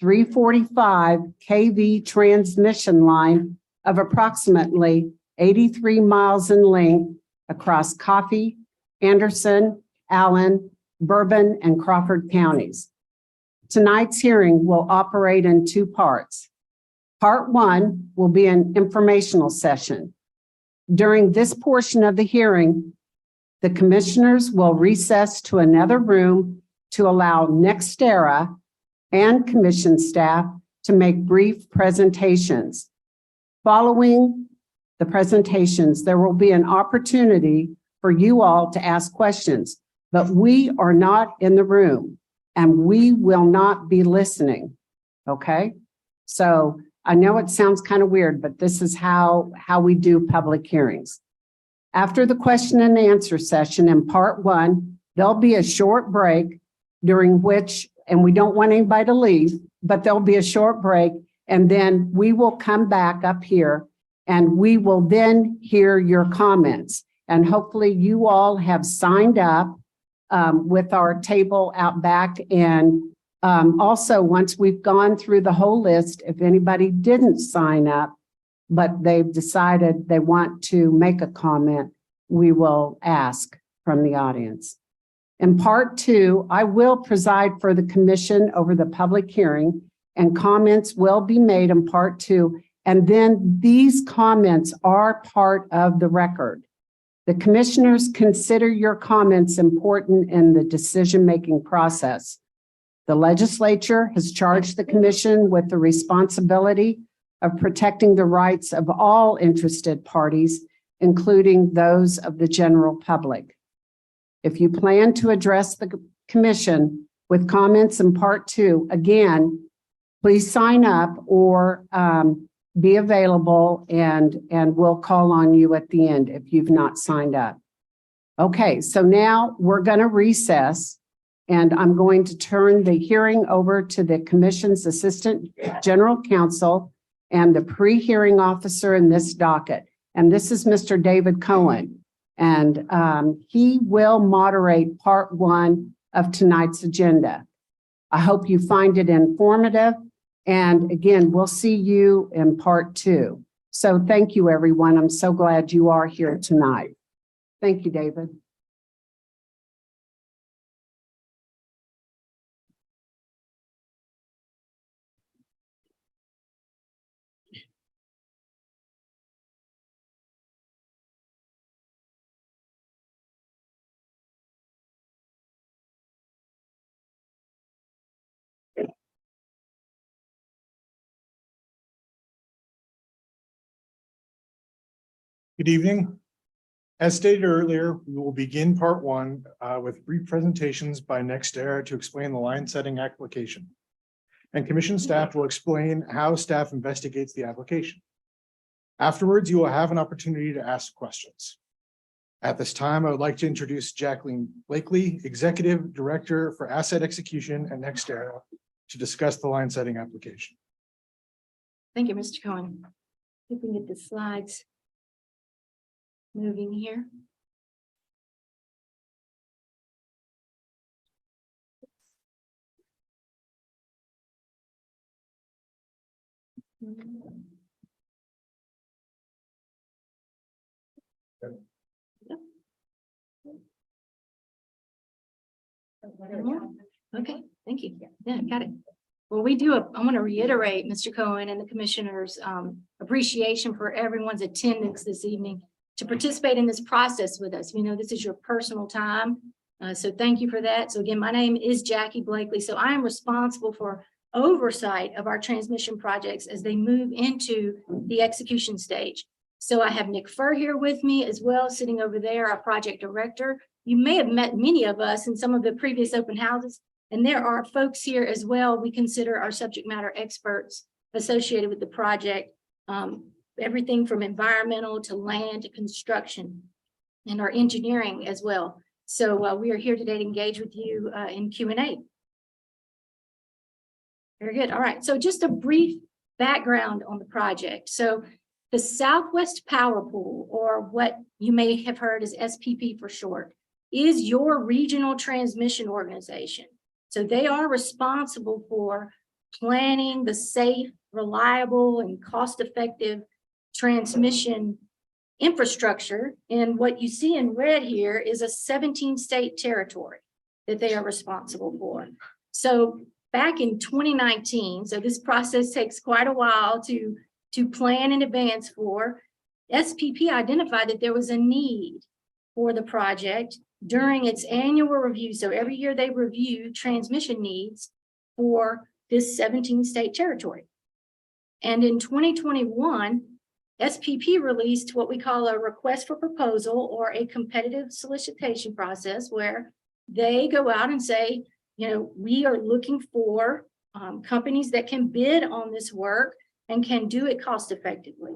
345 kV transmission line of approximately 83 miles in length across Coffey, Anderson, Allen, Bourbon, and Crawford counties. Tonight's hearing will operate in two parts. Part one will be an informational session. During this portion of the hearing, the commissioners will recess to another room to allow NextEra and commission staff to make brief presentations. Following the presentations, there will be an opportunity for you all to ask questions, but we are not in the room and we will not be listening, okay? So I know it sounds kind of weird, but this is how we do public hearings. After the question and answer session in part one, there'll be a short break during which, and we don't want anybody to leave, but there'll be a short break, and then we will come back up here and we will then hear your comments. And hopefully you all have signed up with our table out back. And also, once we've gone through the whole list, if anybody didn't sign up, but they've decided they want to make a comment, we will ask from the audience. In part two, I will preside for the commission over the public hearing, and comments will be made in part two. And then these comments are part of the record. The commissioners consider your comments important in the decision-making process. The legislature has charged the commission with the responsibility of protecting the rights of all interested parties, including those of the general public. If you plan to address the commission with comments in part two, again, please sign up or be available and we'll call on you at the end if you've not signed up. Okay, so now we're going to recess, and I'm going to turn the hearing over to the commission's assistant general counsel and the pre-hearing officer in this docket. And this is Mr. David Cohen. And he will moderate part one of tonight's agenda. I hope you find it informative. And again, we'll see you in part two. So thank you, everyone. I'm so glad you are here tonight. Thank you, David. Good evening. As stated earlier, we will begin part one with brief presentations by NextEra to explain the line setting application. And commission staff will explain how staff investigates the application. Afterwards, you will have an opportunity to ask questions. At this time, I would like to introduce Jacqueline Blakely, Executive Director for Asset Execution at NextEra, to discuss the line setting application. Thank you, Mr. Cohen. If we can get the slides moving here. Okay, thank you. Yeah, got it. Well, I want to reiterate Mr. Cohen and the commissioners' appreciation for everyone's attendance this evening to participate in this process with us. We know this is your personal time, so thank you for that. So again, my name is Jackie Blakely. So I am responsible for oversight of our transmission projects as they move into the execution stage. So I have Nick Furr here with me as well, sitting over there, our project director. You may have met many of us in some of the previous open houses, and there are folks here as well we consider our subject matter experts associated with the project. Everything from environmental to land to construction, and our engineering as well. So we are here today to engage with you in Q&A. Very good. All right. So just a brief background on the project. So the Southwest Power Pool, or what you may have heard as SPP for short, is your regional transmission organization. So they are responsible for planning the safe, reliable, and cost-effective transmission infrastructure. And what you see in red here is a 17-state territory that they are responsible for. So back in 2019, so this process takes quite a while to plan in advance for, SPP identified that there was a need for the project during its annual review. So every year they review transmission needs for this 17-state territory. And in 2021, SPP released what we call a request for proposal, or a competitive solicitation process, where they go out and say, you know, we are looking for companies that can bid on this work and can do it cost effectively.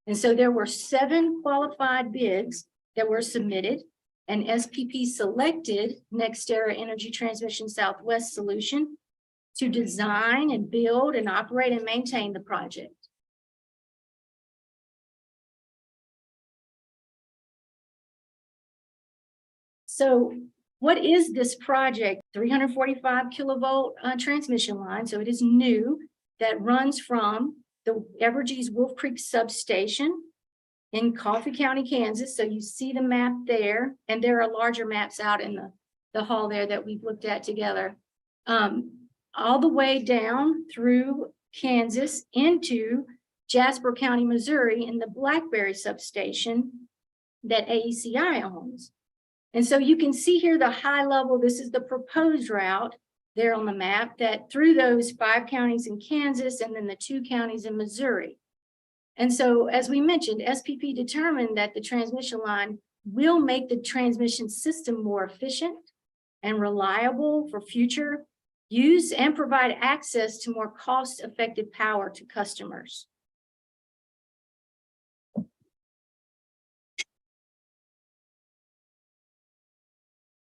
And so there were 7 qualified bids that were submitted, and SPP selected NextEra Energy Transmission Southwest solution to design and build and operate and maintain the project. So what is this project? 345 kilovolt transmission line. So it is new, that runs from the Evergy's Wolf Creek substation in Coffey County, Kansas. So you see the map there, and there are larger maps out in the hall there that we've looked at together. All the way down through Kansas into Jasper County, Missouri, in the Blackberry substation that AECI owns. And so you can see here the high level, this is the proposed route there on the map, that through those 5 counties in Kansas and then the 2 counties in Missouri. And so, as we mentioned, SPP determined that the transmission line will make the transmission system more efficient and reliable for future use, and provide access to more cost-effective power to customers.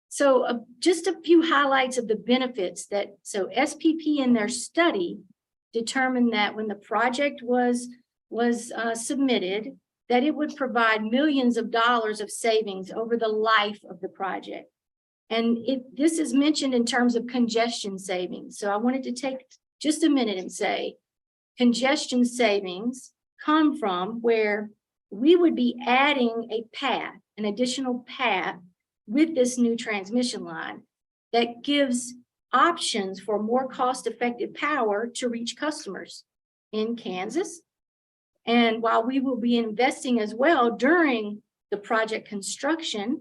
So just a few highlights of the benefits that, so SPP in their study determined that when the project was submitted, that it would provide millions of dollars of savings over the life of the project. And this is mentioned in terms of congestion savings. So I wanted to take just a minute and say, congestion savings come from where we would be adding a path, an additional path with this new transmission line that gives options for more cost-effective power to reach customers in Kansas. And while we will be investing as well during the project construction,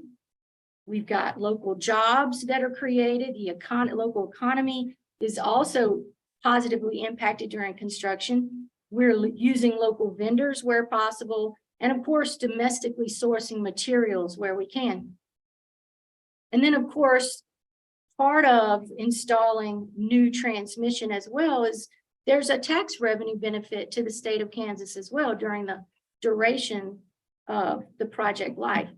we've got local jobs that are created. The local economy is also positively impacted during construction. We're using local vendors where possible, and of course, domestically sourcing materials where we can. And then, of course, part of installing new transmission as well is there's a tax revenue benefit to the state of Kansas as well during the duration of the project life.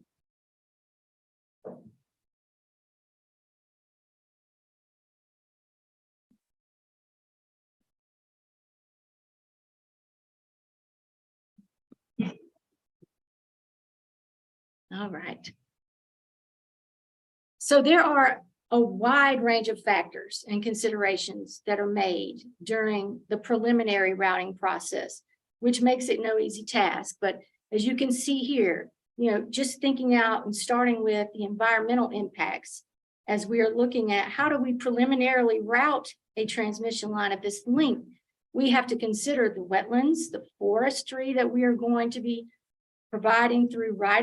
All right. So there are a wide range of factors and considerations that are made during the preliminary routing process, which makes it no easy task. But as you can see here, you know, just thinking out and starting with the environmental impacts, as we are looking at how do we preliminarily route a transmission line of this length, we have to consider the wetlands, the forestry that we are going to be providing through right